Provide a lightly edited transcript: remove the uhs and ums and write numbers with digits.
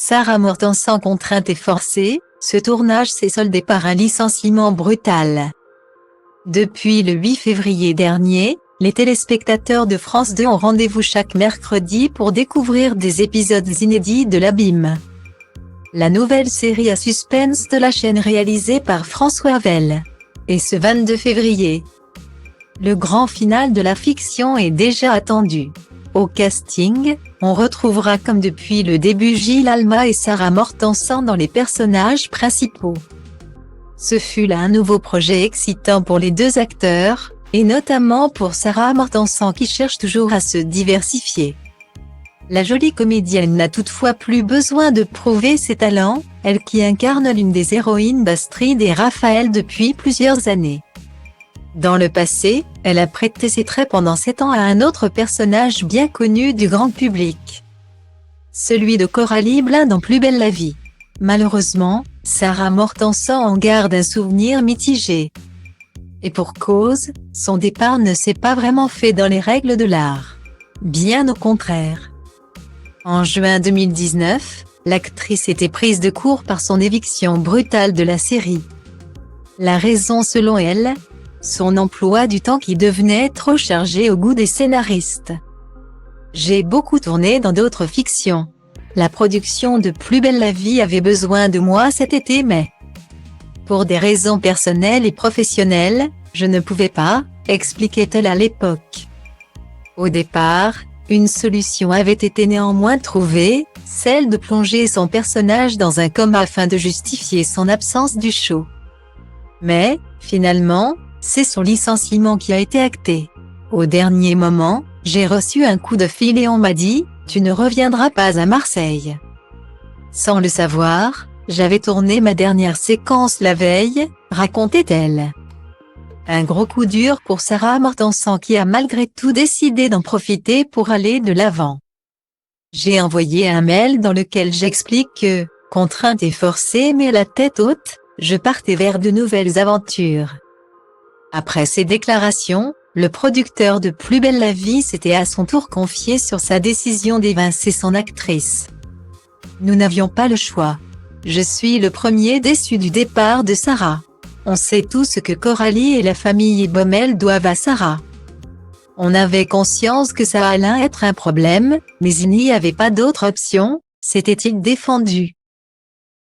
Sarah Morton sans contrainte et forcée, ce tournage s'est soldé par un licenciement brutal. Depuis le 8 février dernier, les téléspectateurs de France 2 ont rendez-vous chaque mercredi pour découvrir des épisodes inédits de l'Abîme. La nouvelle série à suspense de la chaîne réalisée par François Vell. Et ce 22 février, le grand final de la fiction est déjà attendu. Au casting, on retrouvera comme depuis le début Gilles Alma et Sarah Mortensan dans les personnages principaux. Ce fut là un nouveau projet excitant pour les deux acteurs, et notamment pour Sarah Mortensan qui cherche toujours à se diversifier. La jolie comédienne n'a toutefois plus besoin de prouver ses talents, elle qui incarne l'une des héroïnes d'Astrid et Raphaël depuis plusieurs années. Dans le passé, elle a prêté ses traits pendant 7 ans à un autre personnage bien connu du grand public. Celui de Coralie Blin dans Plus belle la vie. Malheureusement, Sarah Mortensan en garde un souvenir mitigé. Et pour cause, son départ ne s'est pas vraiment fait dans les règles de l'art. Bien au contraire. En juin 2019, l'actrice était prise de court par son éviction brutale de la série. La raison selon elle, son emploi du temps qui devenait trop chargé au goût des scénaristes. J'ai beaucoup tourné dans d'autres fictions. La production de Plus belle la vie avait besoin de moi cet été mais, pour des raisons personnelles et professionnelles, je ne pouvais pas, expliquait-elle à l'époque. Au départ, une solution avait été néanmoins trouvée, celle de plonger son personnage dans un coma afin de justifier son absence du show. Mais, finalement, c'est son licenciement qui a été acté. Au dernier moment, j'ai reçu un coup de fil et on m'a dit « Tu ne reviendras pas à Marseille ». Sans le savoir, j'avais tourné ma dernière séquence la veille, racontait-elle. Un gros coup dur pour Sarah Mortensan qui a malgré tout décidé d'en profiter pour aller de l'avant. J'ai envoyé un mail dans lequel j'explique que, contrainte et forcée mais la tête haute, je partais vers de nouvelles aventures. Après ces déclarations, le producteur de Plus belle la vie s'était à son tour confié sur sa décision d'évincer son actrice. Nous n'avions pas le choix. Je suis le premier déçu du départ de Sarah. On sait tous ce que Coralie et la famille Baumel doivent à Sarah. On avait conscience que ça allait être un problème, mais il n'y avait pas d'autre option, s'était-il défendu.